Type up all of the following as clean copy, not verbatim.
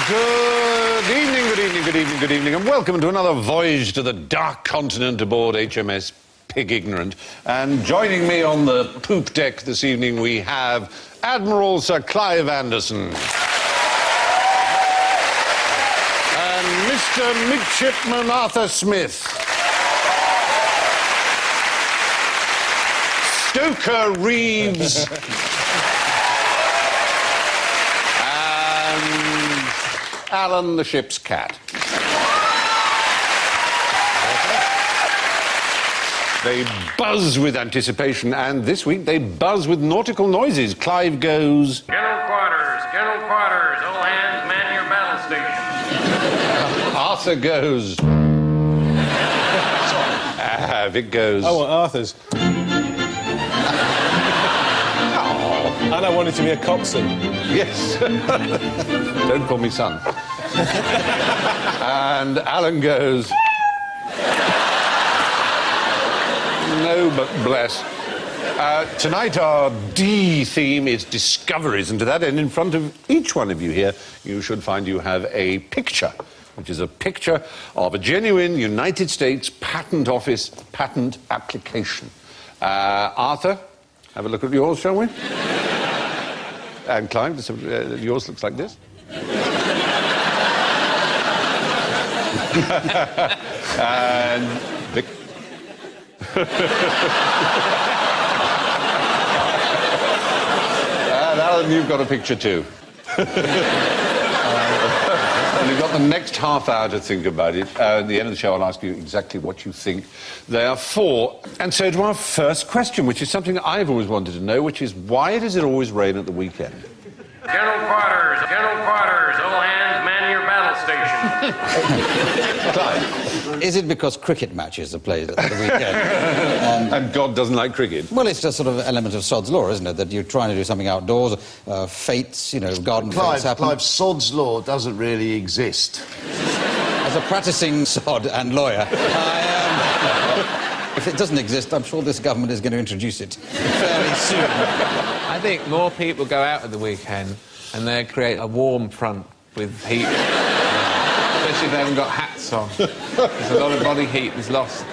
Good evening, good evening, good evening, good evening, and welcome to another voyage to the dark continent aboard HMS Pig Ignorant. And joining me on the poop deck this evening, we have Admiral Sir Clive Anderson. And Mr. Midshipman Arthur Smith. Stoker Reeves. Alan, the ship's cat. They buzz with anticipation, and this week they buzz with nautical noises. Clive goes... General quarters, all hands man your battle stations. Arthur goes... Vic goes... I want Arthur's. And I wanted to be a coxswain. Yes. Don't call me son. And Alan goes... No, but bless. Tonight our D theme is discoveries, and to that end, in front of each one of you here, you should find you have a picture, which is a picture of a genuine United States Patent Office patent application. Arthur, have a look at yours, shall we? And Clive, yours looks like this. And Vic. And Alan, you've got a picture too. And you've got the next half hour to think about it. At the end of the show, I'll ask you exactly what you think they are for. And so to our first question, which is something I've always wanted to know, which is why does it always rain at the weekend? General quarters, all hands man your battle stations. Clive? Is it because cricket matches are played at the weekend? And God doesn't like cricket? Well, it's just sort of an element of sod's law, isn't it? That you're trying to do something outdoors, fates, you know, garden fates happen. Clive, sod's law doesn't really exist. As a practising sod and lawyer, if it doesn't exist, I'm sure this government is going to introduce it fairly soon. I think more people go out at the weekend and they create a warm front with heat. Especially if they haven't got hats on. There's a lot of body heat is lost.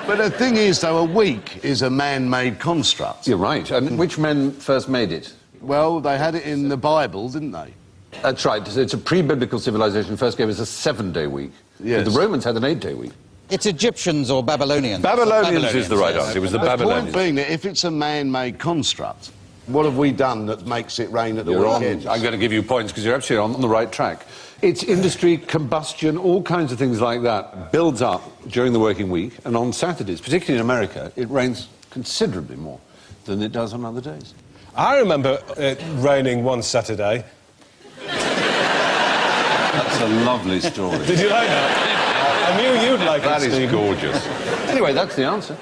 But the thing is, though, a week is a man-made construct. You're right. And which men first made it? Well, they had it in the Bible, didn't they? That's right. It's a pre-biblical civilization. First gave us a 7-day week. Yes. The Romans had an 8-day week. It's Egyptians or Babylonians. Babylonians is the right answer. It was the Babylonians. The point being that if it's a man-made construct, what have we done that makes it rain at the weekend? I'm going to give you points because you're absolutely on the right track. It's industry, combustion, all kinds of things like that builds up during the working week, and on Saturdays, particularly in America, it rains considerably more than it does on other days. I remember it raining one Saturday. That's a lovely story. Did you like that? I knew you'd like That it, is Stephen. gorgeous. Anyway, that's the answer.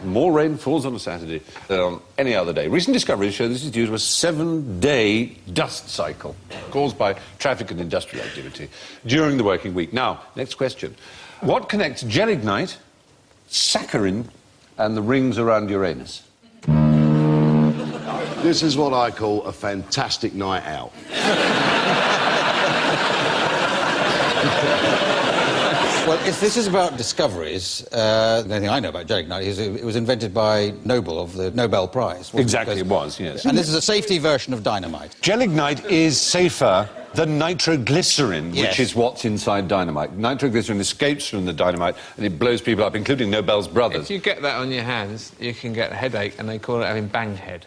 More rain falls on a Saturday than on any other day. Recent discoveries show this is due to a 7-day dust cycle caused by traffic and industrial activity during the working week. Now, next question. What connects gelignite, saccharin, and the rings around Uranus? This is what I call a fantastic night out. Well, if this is about discoveries, the only thing I know about gelignite is it was invented by Nobel of the Nobel Prize. Exactly, it was, yes. And this is a safety version of dynamite. Gelignite is safer than nitroglycerin, Yes. which is what's inside dynamite. Nitroglycerin escapes from the dynamite and it blows people up, including Nobel's brothers. If you get that on your hands, you can get a headache, and they call it having banged head.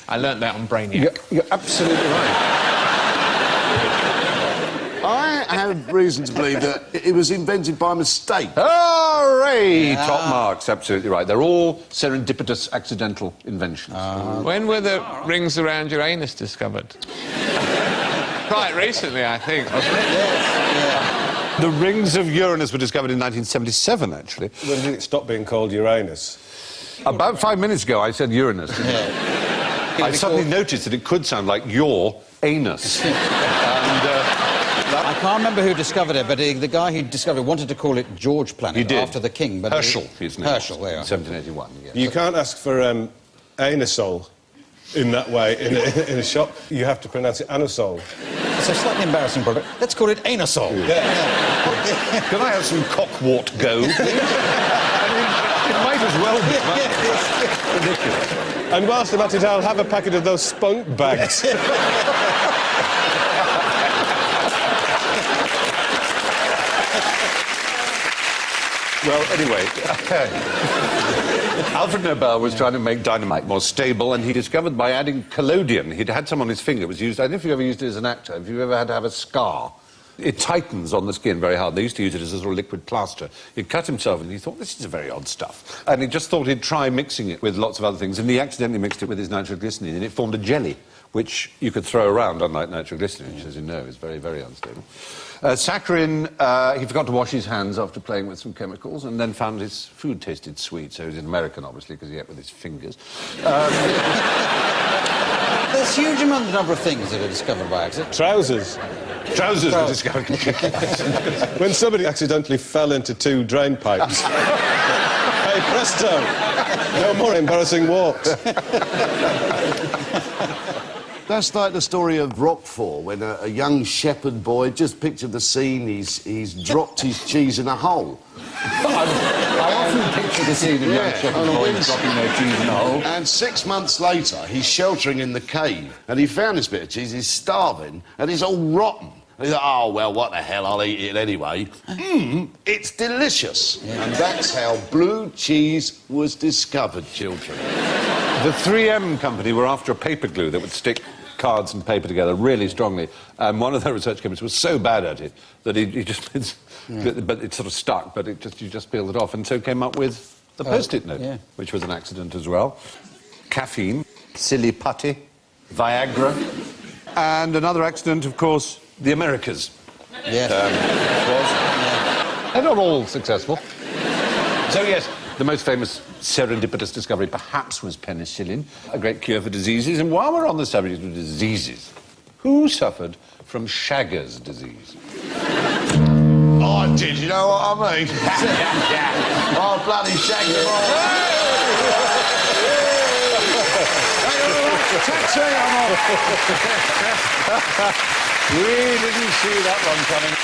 I learnt that on Brainiac. You're absolutely right. I have reason to believe that it was invented by mistake. Hooray! Top marks, absolutely right. They're all serendipitous, accidental inventions. When were the rings around Uranus discovered? Quite recently, I think, wasn't it? The rings of Uranus were discovered in 1977, actually. When did it stop being called Uranus? About 5 minutes ago, I said Uranus. I suddenly noticed that it could sound like your anus. I can't remember who discovered it, but the guy who discovered it wanted to call it George Planet He did. after the king. But Herschel, his name. Herschel, there. 1781, yes. You can't ask for anusol in that way in a shop. You have to pronounce it anusol. So a slightly embarrassing product. Let's call it Anusol. Can I have some cockwort go, please? I mean, it might as well be. Ridiculous. And whilst I'm at it, I'll have a packet of those spunk bags. Well, anyway, Alfred Nobel was trying to make dynamite more stable, and he discovered by adding collodion. He'd had some on his finger. It was used, I don't know if you've ever used it as an actor, if you've ever had to have a scar. It tightens on the skin very hard. They used to use it as a sort of liquid plaster. He'd cut himself and he thought, this is a very odd stuff. And he just thought he'd try mixing it with lots of other things, and he accidentally mixed it with his nitroglycerin, and it formed a jelly, which you could throw around, unlike nitroglycerin, which, as you know, is very, very unstable. Saccharin, he forgot to wash his hands after playing with some chemicals, and then found his food tasted sweet, so he was an American, obviously, because he ate with his fingers. There's a huge number of things that are discovered by accident. Trousers. Trousers were discovered. When somebody accidentally fell into 2 drain pipes. Hey, presto! No more embarrassing walks. That's like the story of Roquefort, when a young shepherd boy, just picture the scene, he's dropped his cheese in a hole. I often picture the scene of young shepherd boys dropping their cheese in a hole. And 6 months later, he's sheltering in the cave, and he found this bit of cheese, he's starving, and it's all rotten. And he's like, oh, well, what the hell, I'll eat it anyway. It's delicious. Yeah. And that's how blue cheese was discovered, children. The 3M company were after a paper glue that would stick cards and paper together really strongly, and one of their research chemists was so bad at it that he just... But it sort of stuck, but you just peeled it off, and so came up with the Post-it note, which was an accident as well. Caffeine, silly putty, Viagra, and another accident, of course, the Americas. Yes. They're not all successful. So, yes, the most famous serendipitous discovery perhaps was penicillin, a great cure for diseases. And while we're on the subject of diseases, who suffered from Shagger's disease? Oh, did you know what I mean? Oh, bloody Shagger. Taxi, I'm off. We didn't see that one coming.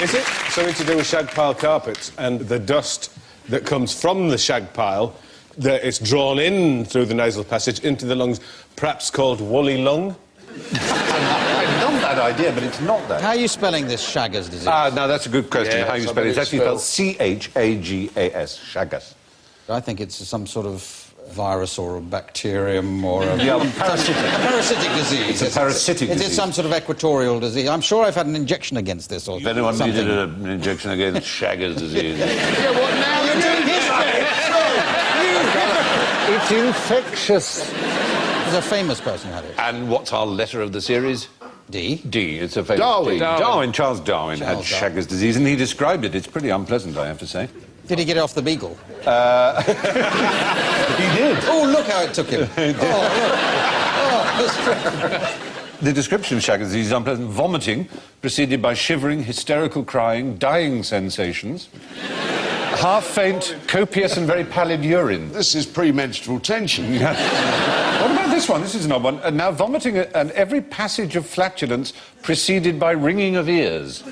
Is it something to do with shag pile carpets and the dust that comes from the shag pile, that it's drawn in through the nasal passage into the lungs, perhaps called woolly lung? I love that idea, but it's not that. How are you spelling this Shagger's disease? No, that's a good question. Yeah, How you spell it? It's actually spelled C-H-A-G-A-S, Shaggas. I think it's some sort of virus or a bacterium or a... Parasitic. A parasitic disease. It's a parasitic disease. Is it some sort of equatorial disease? I'm sure I've had an injection against this or If anyone something. needed an injection against Shagger's disease. Yeah, what now? You're doing history! It's infectious. There's a famous person who had it. And what's our letter of the series? D. D. It's a famous... Darwin. Charles Darwin had Shagger's disease, and he described it. It's pretty unpleasant, I have to say. Did he get it off the beagle? He did. Oh, look how it took him. The description of Shagger's disease is unpleasant. Vomiting, preceded by shivering, hysterical crying, dying sensations, half faint, copious and very pallid urine. This is premenstrual tension. What about this one? This is an odd one. Now, vomiting and every passage of flatulence preceded by ringing of ears.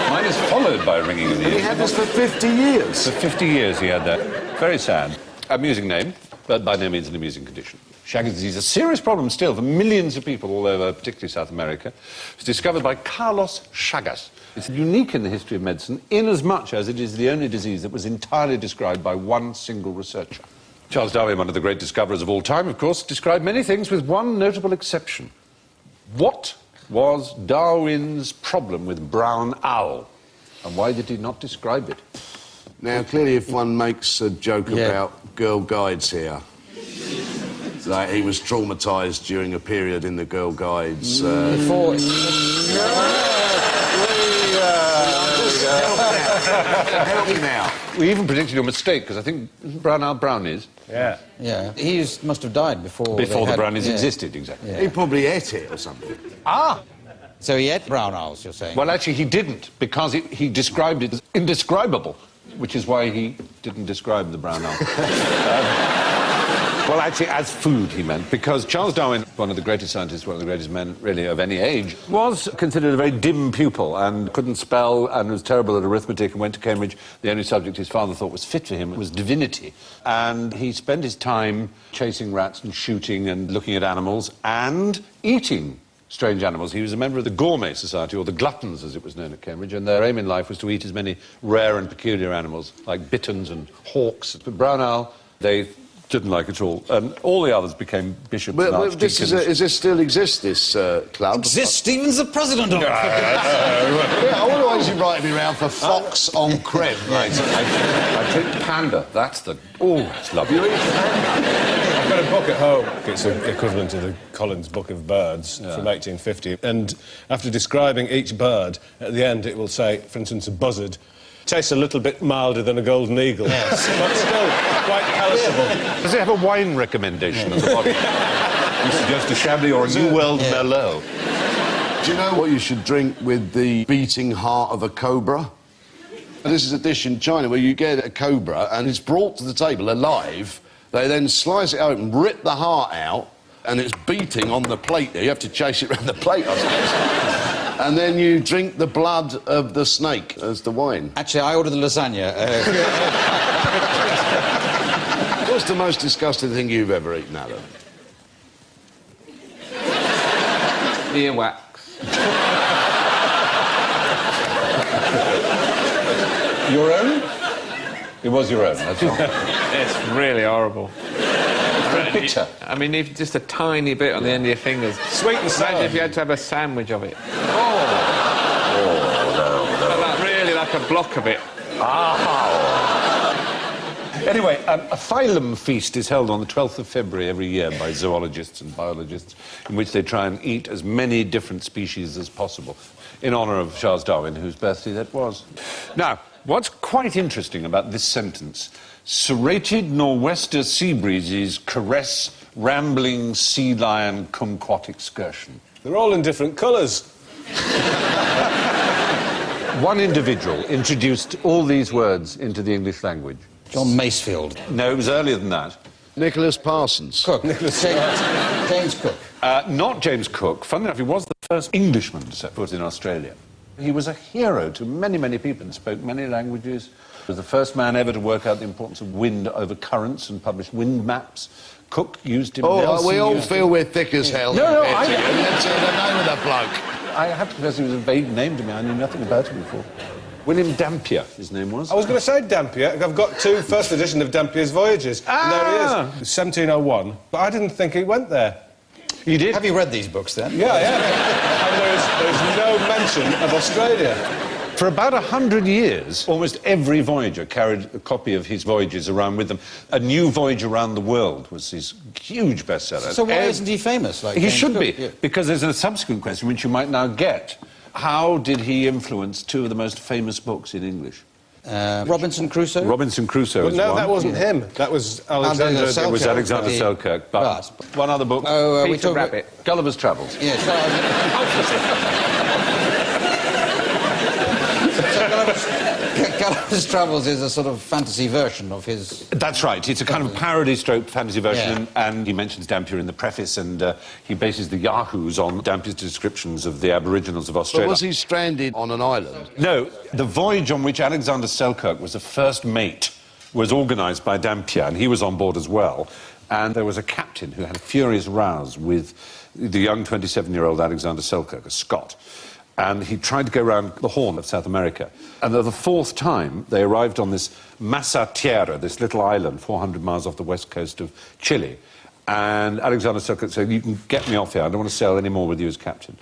Mine is followed by ringing of ears. He had this for 50 years. For 50 years he had that. Very sad. Amusing name, but by no means an amusing condition. Shagger's disease, a serious problem still for millions of people all over, particularly South America. It was discovered by Carlos Chagas. It's unique in the history of medicine, inasmuch as it is the only disease that was entirely described by one single researcher. Charles Darwin, one of the great discoverers of all time, of course, described many things with one notable exception. What was Darwin's problem with brown owl? And why did he not describe it? Now, clearly, if one makes a joke about Girl Guides here, like he was traumatised during a period in the Girl Guides. Before... Help me now. We even predicted your mistake, because I think brown owl brownies... Yeah. Yeah, he must have died before... Before the brownies existed, exactly. He probably ate it or something. Ah! So he ate brown owls, you're saying? Well, actually, he didn't, because he described it as indescribable, which is why he didn't describe the brown owl. Well, actually, as food, he meant, because Charles Darwin, one of the greatest scientists, one of the greatest men, really, of any age, was considered a very dim pupil and couldn't spell and was terrible at arithmetic and went to Cambridge. The only subject his father thought was fit for him was divinity. And he spent his time chasing rats and shooting and looking at animals and eating strange animals. He was a member of the Gourmet Society, or the Gluttons, as it was known at Cambridge, and their aim in life was to eat as many rare and peculiar animals, like bitterns and hawks. But brown owl, they didn't like at all. And all the others became bishops and archdeacons. Does this still exist, this club? Exists? Stephen's the president of it. Yeah, I wonder why he's inviting me round for Fox on creme, mate. I take panda. That's the... Oh, it's lovely. You eat panda? I've got a book at home. It's equivalent to the Collins Book of Birds from 1850. And after describing each bird, at the end it will say, for instance, a buzzard tastes a little bit milder than a golden eagle, but still quite palatable. Does it have a wine recommendation at the bottom? You suggest a Chablis or a New World Merlot. Do you know what you should drink with the beating heart of a cobra? This is a dish in China where you get a cobra and it's brought to the table alive. They then slice it open, rip the heart out, and it's beating on the plate there. You have to chase it around the plate, I suppose. And then you drink the blood of the snake as the wine. Actually, I ordered the lasagna. What's the most disgusting thing you've ever eaten, Alan? Earwax. Your own? It was your own, that's all. It's really horrible. Picture. I mean, if just a tiny bit on the end of your fingers. Sweet and sour. Imagine if you had to have a sandwich of it. Really like a block of it. Anyway, a phylum feast is held on the 12th of February every year by zoologists and biologists, in which they try and eat as many different species as possible, in honour of Charles Darwin, whose birthday that was. Now, what's quite interesting about this sentence: serrated nor'wester sea breezes caress rambling sea lion kumquat excursion. They're all in different colours. One individual introduced all these words into the English language. John Masefield. No, it was earlier than that. Nicholas Parsons. Cook. James Cook. Not James Cook. Funnily enough, he was the first Englishman to set foot in Australia. He was a hero to many, many people and spoke many languages. He was the first man ever to work out the importance of wind over currents and publish wind maps. Cook used him. Oh, we all feel we're thick as hell. No, I... Let's hear the name of the bloke. I have to confess he was a vague name to me. I knew nothing about him before. William Dampier, his name was. I was going to say Dampier. I've got two first edition of Dampier's Voyages. And there he is. 1701. But I didn't think he went there. You did? Have you read these books, then? Yeah. And there's no mention of Australia. For about 100 years, almost every voyager carried a copy of his voyages around with them. A New Voyage Around the World was his huge bestseller. So why isn't he famous? Like he James should Cook? be, Yeah. because there's a subsequent question which you might now get. How did he influence two of the most famous books in English? Robinson Crusoe? Robinson Crusoe But is no, one. that wasn't him. That was Alexander... Selkirk. It was Alexander Selkirk. But one other book. we Peter talk about... Rabbit. Gulliver's Travels. Yeah, Gulliver's Travels is a sort of fantasy version of his... That's right. It's a kind of parody stroke fantasy version, and he mentions Dampier in the preface, and he bases the Yahoos on Dampier's descriptions of the Aboriginals of Australia. But was he stranded on an island? No, the voyage on which Alexander Selkirk was the first mate was organised by Dampier, and he was on board as well. And there was a captain who had a furious rows with the young 27-year-old Alexander Selkirk, a Scot. And he tried to go around the Horn of South America. And the fourth time, they arrived on this Masa Tierra, this little island 400 miles off the west coast of Chile. And Alexander Selkirk said, "You can get me off here. I don't want to sail any more with you as captain."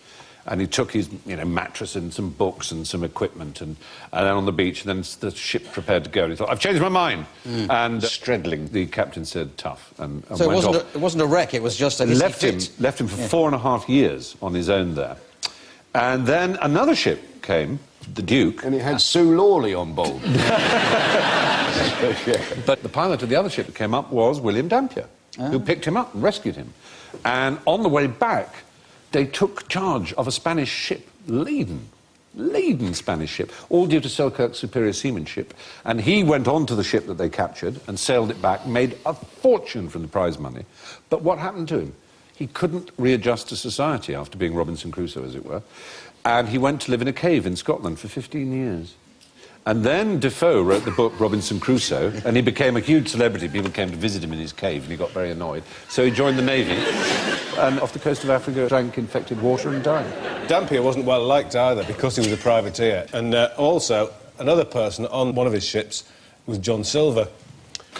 And he took his, mattress and some books and some equipment, and then on the beach, and then the ship prepared to go. And he thought, "I've changed my mind." And Stredling, the captain, said, "Tough," and So went off. it wasn't a wreck, it was just a... Left him for 4.5 years on his own there. And then another ship came, the Duke. And it had Sue Lawley on board. But the pilot of the other ship that came up was William Dampier, who picked him up and rescued him. And on the way back, they took charge of a Spanish ship laden laden Spanish ship, all due to Selkirk's superior seamanship. And he went on to the ship that they captured and sailed it back, made a fortune from the prize money. But what happened to him? He couldn't readjust to society after being Robinson Crusoe, as it were. And he went to live in a cave in Scotland for 15 years. And then Defoe wrote the book Robinson Crusoe, and he became a huge celebrity. People came to visit him in his cave, and he got very annoyed. So he joined the Navy, and off the coast of Africa, drank infected water and died. Dampier wasn't well liked either, because he was a privateer. And also, another person on one of his ships was John Silver,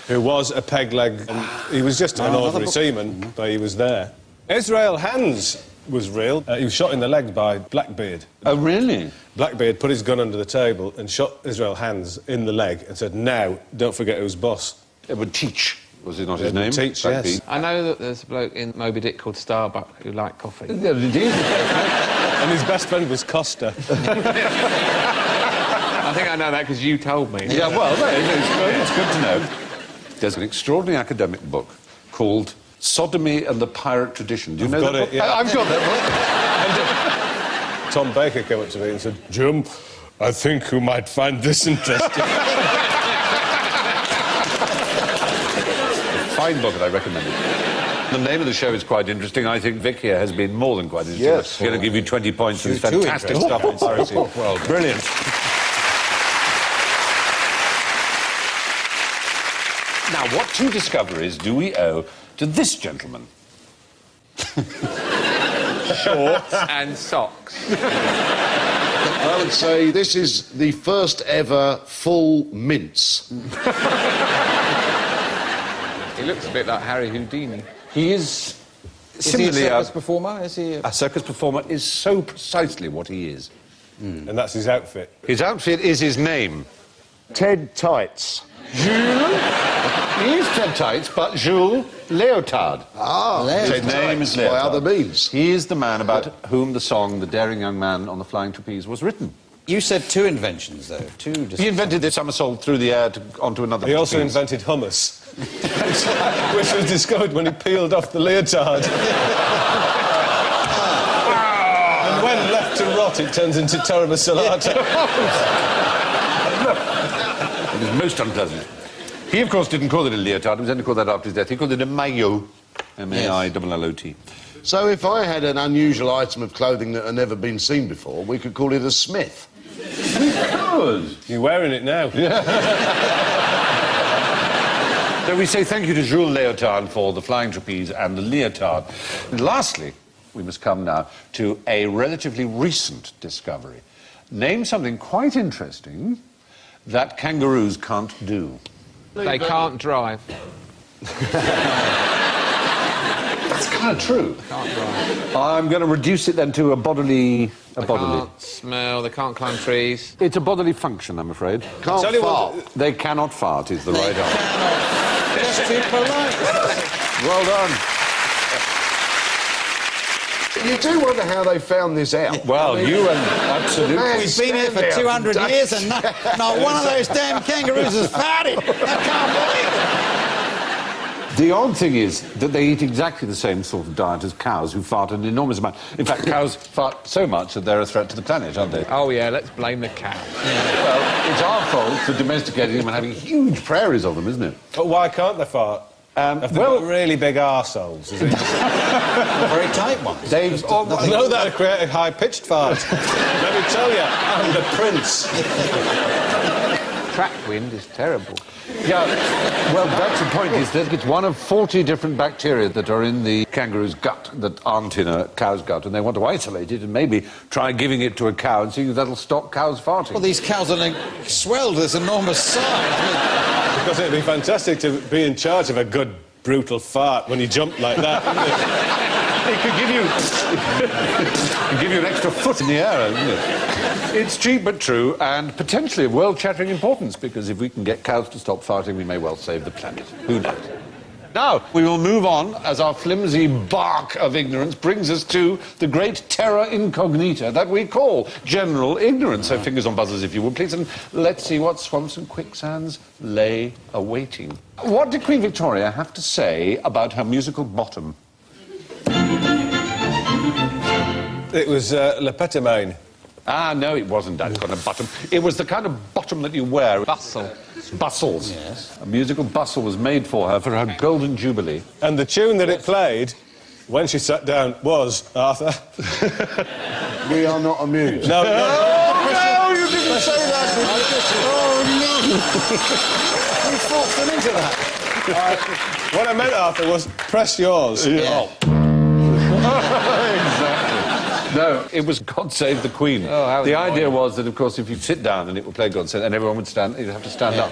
who was a peg-leg, and he was just an ordinary seaman, but he was there. Israel Hands was real. He was shot in the leg by Blackbeard. Oh, really? Blackbeard put his gun under the table and shot Israel Hands in the leg and said, "Now, don't forget who's boss." Edward Teach, was it not his Edward name? Teach, yes. I know that there's a bloke in Moby Dick called Starbuck who liked coffee. Yeah, indeed. And his best friend was Costa. I think I know that because you told me. Yeah, well, it's good to know. There's an extraordinary academic book called Sodomy and the Pirate Tradition. Do you know got that it, book? yeah. I've got that Tom Baker came up to me and said, "Jim, I think you might find this interesting." Fine book, and I recommend it. The name of the show is quite interesting. I think Vic here has been more than quite interesting. Yes. I'm going to give you 20 points for this Too fantastic interesting. stuff on piracy. Well, Brilliant. Now, what two discoveries do we owe to this gentleman? Shorts and socks. I would say this is the first ever full mince. He looks a bit like Harry Houdini. He is is he a similarly circus performer? Is he? a circus performer is so precisely what he is. And that's his outfit. His outfit is his name. Ted Tights. Jules. He is Ted Tights, but Jules Leotard. Ah, His name is by Leotard. other means. He is the man about whom the song The Daring Young Man on the Flying Trapeze was written. You said two inventions, though. He invented the somersault through the air onto another He also trapeze. invented hummus, which was discovered when he peeled off the leotard. And when left to rot, it turns into terrible salata. It was most unpleasant. He, of course, didn't call it a leotard. He was only called that after his death. He called it a maillot. M-A-I-L-L-O-T. So if I had an unusual item of clothing that had never been seen before, we could call it a Smith. Good. You're wearing it now. So we say thank you to Jules Leotard for the flying trapeze and the leotard. And lastly, we must come now to a relatively recent discovery. Name something quite interesting that kangaroos can't do. They can't drive. That's kind of true. Can't drive. I'm going to reduce it then to a bodily... They can't smell, they can't climb trees. It's a bodily function, I'm afraid. Can't Tell you fart. what- They cannot fart is the right answer. Just too polite. Well done. You do wonder how they found this out. Well, you and... Absolutely. Man, We've been here for stand 200 down. years and not one of those damn kangaroos has farted. I can't believe it. The odd thing is that they eat exactly the same sort of diet as cows, who fart an enormous amount. In fact, cows fart so much that they're a threat to the planet, aren't they? Oh, yeah, let's blame the cow. Well, it's our fault for domesticating them and having huge prairies of them, isn't it? But why can't they fart? Have they got really big arseholes, is it? Very tight ones. They've... No, that'd create a high-pitched fart. Let me tell you, I'm the prince. Track wind is terrible. Yeah, well, that's the point, is that it's one of 40 different bacteria that are in the kangaroo's gut that aren't in a cow's gut, and they want to isolate it and maybe try giving it to a cow and see if that'll stop cows farting. Well, these cows are swelled to this enormous size. Because it'd be fantastic to be in charge of a good, brutal fart when you jump like that, wouldn't it? It could give you an extra foot in the air, isn't it? It's cheap but true, and potentially of world-shattering importance, because if we can get cows to stop farting, we may well save the planet. Who knows? Now, we will move on as our flimsy bark of ignorance brings us to the great terra incognita that we call general ignorance. So fingers on buzzers, if you would, please, and let's see what swamps and quicksands lay awaiting. What did Queen Victoria have to say about her musical bottom? It was Le Petit Main. Ah, no, it wasn't that kind of bottom. It was the kind of bottom that you wear. Bustle. Bustles. Yes. A musical bustle was made for her golden jubilee. And the tune that it played when she sat down was, Arthur... We are not amused. No, No, you didn't say that! We forced them into that. What I meant, Arthur, was press yours. Yeah. Exactly. No, it was God Save the Queen. Oh, the idea was that, of course, if you sit down and it would play God Save, and everyone would stand, you'd have to stand up.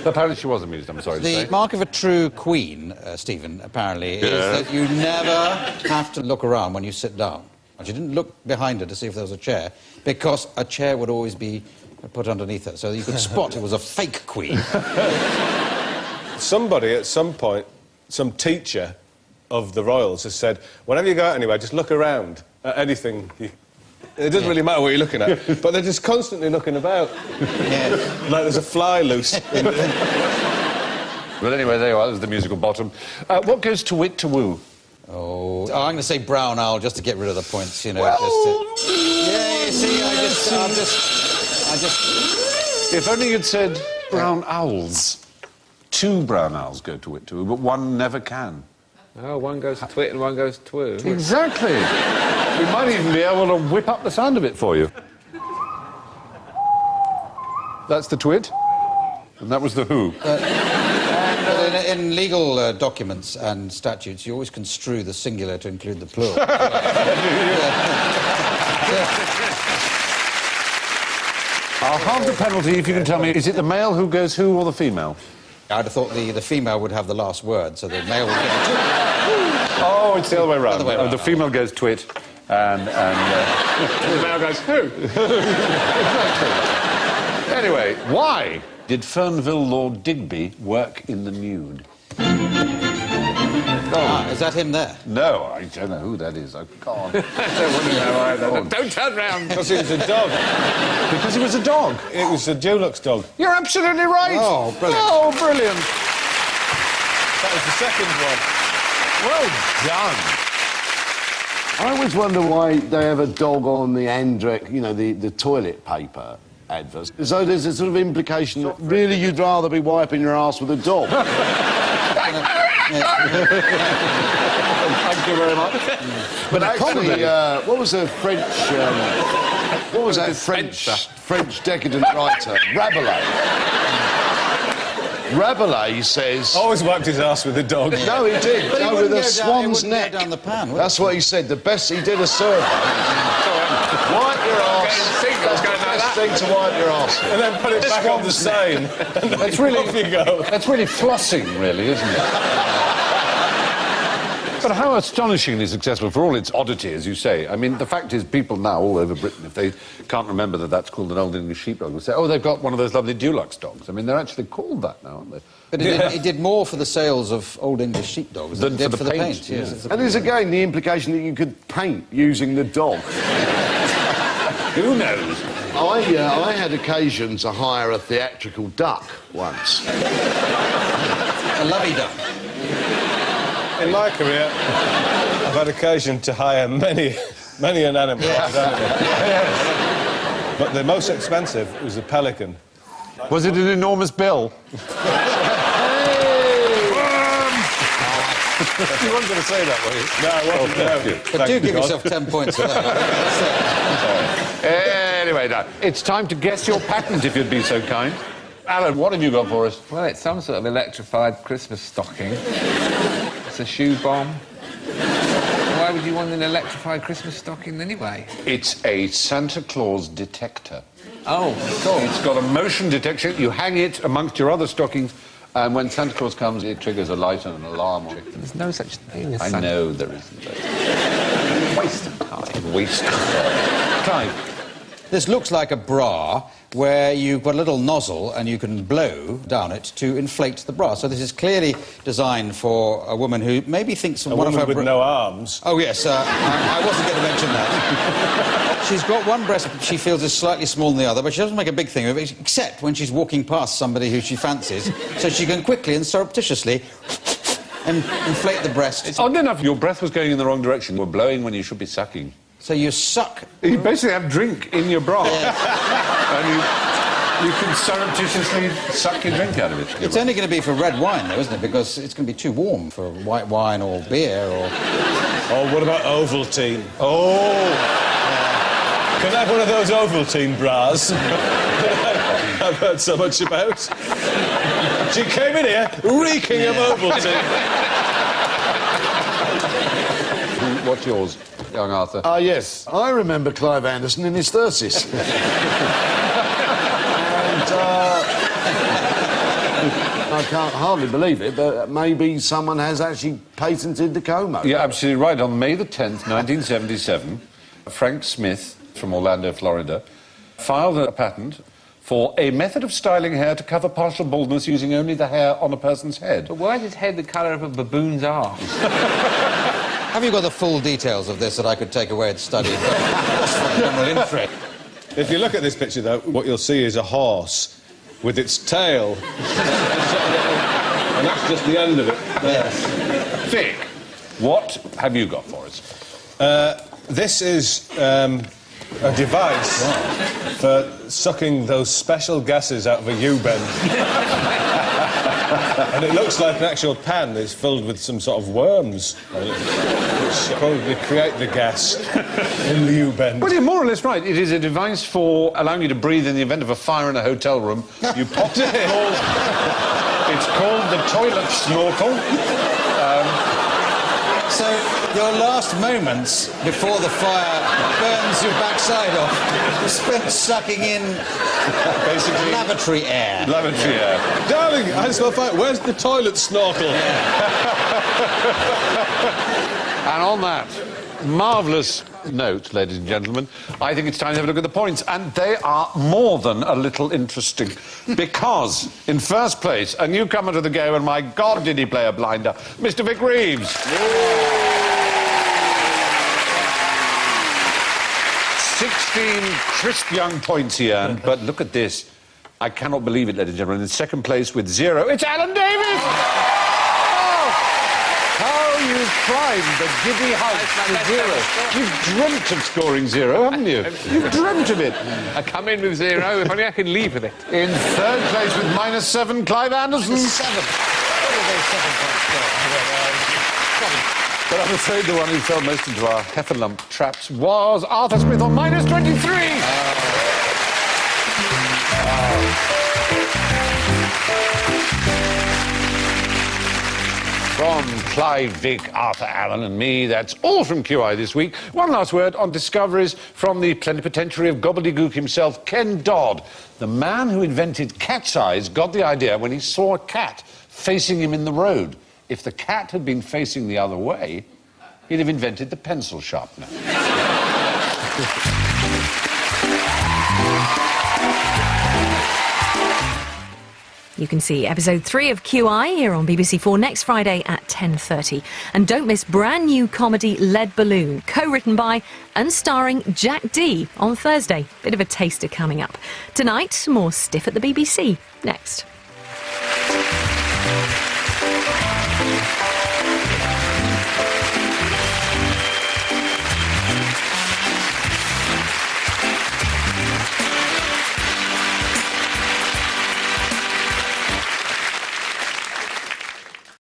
Apparently she was amused, I'm sorry to say. The mark of a true queen, Stephen, apparently, is that you never have to look around when you sit down. And she didn't look behind her to see if there was a chair, because a chair would always be put underneath her, so you could spot it was a fake queen. Somebody at some point, some teacher of the royals has said, whenever you go out anywhere, just look around at anything. It doesn't really matter what you're looking at, but they're just constantly looking about. Yeah. Like there's a fly loose. Well, anyway, there you are. There's the musical bottom. What goes to wit to woo? Oh, I'm going to say brown owl just to get rid of the points, you know. Well, just to... Yeah, you see, I just... If only you'd said brown owls. 2 brown owls go to wit to woo, but one never can. Oh, one goes twit and one goes twoo. Exactly. We might even be able to whip up the sound of it for you. That's the twit, and that was the who. In legal documents and statutes, you always construe the singular to include the plural. I'll halve the penalty if you can tell me, is it the male who goes who or the female? I'd have thought the female would have the last word, so the male would get the twit. Oh, it's the other way around. Other way around. The female goes twit, and the male goes who. Exactly. Anyway, why did Fernville Lord Digby work in the nude? Ah, is that him there? No, I don't know who that is. I can't. Don't turn round. Because he was a dog. Because he was a dog. It was a Dulux dog. You're absolutely right. Oh, brilliant. Oh, brilliant. That was the second one. Well done. I always wonder why they have a dog on the Andrek, you know, the toilet paper adverts. So there's a sort of implication that really you'd rather be wiping your ass with a dog. Thank you very much. But actually, what was a French... what was that French decadent writer? Rabelais. Rabelais says... Always wiped his ass with a dog. No, he did. But he No, wouldn't with a go swan's down, neck. down the pan, would That's what he said. The best... He did a survey. Wipe your ass. That's the best thing to wipe your ass with. And then put it back on the seine. That's really, Off you go. that's really flossing, really, isn't it? But how astonishingly successful, for all its oddity, as you say. I mean, the fact is, people now all over Britain, if they can't remember that that's called an Old English sheepdog, will say, oh, they've got one of those lovely Dulux dogs. I mean, they're actually called that now, aren't they? But it did more for the sales of Old English sheepdogs than it did for the paint. yeah. Yes. And there's again the implication that you could paint using the dog. Who knows? I had occasion to hire a theatrical duck once. A lovey duck. In my career, I've had occasion to hire many an animal. But the most expensive was a pelican. Was it an enormous bill? You weren't going to say that, were you? No, I wasn't. No. But do give yourself 10 points for that. Anyway, now, it's time to guess your patent, if you'd be so kind. Alan, what have you got for us? Well, it's some sort of electrified Christmas stocking. It's a shoe bomb. Why would you want an electrified Christmas stocking anyway? It's a Santa Claus detector. Oh, cool. It's got a motion detection. You hang it amongst your other stockings, and when Santa Claus comes, it triggers a light and an alarm. There's no such thing as I Santa. know there isn't. Waste of time. Waste of time. Clive. This looks like a bra where you've got a little nozzle and you can blow down it to inflate the bra. So this is clearly designed for a woman who maybe thinks A one woman of her... with no arms. Oh, yes, I wasn't going to mention that. She's got one breast she feels is slightly smaller than the other, but she doesn't make a big thing of it, except when she's walking past somebody who she fancies, so she can quickly and surreptitiously inflate the breast. It's odd enough your breath was going in the wrong direction. You were blowing when you should be sucking. So you suck... You basically have drink in your bra. And you can surreptitiously suck your drink out of it. It's only going to be for red wine, though, isn't it? Because it's going to be too warm for white wine or beer or... Oh, what about Ovaltine? Oh! Can I have one of those Ovaltine bras? I've heard so much about. She came in here reeking of Ovaltine. What's yours, young Arthur? Ah, yes. I remember Clive Anderson in his 30s. I can't hardly believe it, but maybe someone has actually patented the comb over. You're absolutely right. On May the 10th, 1977, Frank Smith from Orlando, Florida, filed a patent for a method of styling hair to cover partial baldness using only the hair on a person's head. But why is his head the colour of a baboon's arse? Have you got the full details of this that I could take away and study just for general interest? If you look at this picture, though, what you'll see is a horse with its tail. And that's just the end of it. Yes. Vic, what have you got for us? This is a device for sucking those special gases out of a U-bend. And it looks like an actual pan that's filled with some sort of worms, which probably create the gas in the U-bend. Well, you're more or less right. It is a device for allowing you to breathe in the event of a fire in a hotel room. You pop it. It's called the toilet snorkel. So your last moments before the fire burns your backside off, you spent sucking in Basically, lavatory air. lavatory air. Darling, I just want to find... Where's the toilet snorkel? And on that marvellous note, ladies and gentlemen, I think it's time to have a look at the points. And they are more than a little interesting. Because, in first place, a newcomer to the game, and my God, did he play a blinder, Mr. Vic Reeves. 16 crisp young points he earned, but look at this. I cannot believe it, ladies and gentlemen. In second place with 0, it's Alan Davis! Oh, how you've climbed the giddy heights to 0. You've dreamt of scoring 0, haven't you? You've dreamt of it. I come in with 0, if only I can leave with it. In third place with -7, Clive Anderson. But I'm afraid the one who fell most into our Heffalump traps was Arthur Smith on -23. From Clive, Vic, Arthur, Alan and me, that's all from QI this week. One last word on discoveries from the plenipotentiary of gobbledygook himself, Ken Dodd. The man who invented cat's eyes got the idea when he saw a cat facing him in the road. If the cat had been facing the other way, he'd have invented the pencil sharpener. You can see episode 3 of QI here on BBC4 next Friday at 10:30. And don't miss brand new comedy Lead Balloon, co-written by and starring Jack Dee on Thursday. Bit of a taster coming up. Tonight, more Stiff at the BBC. Next.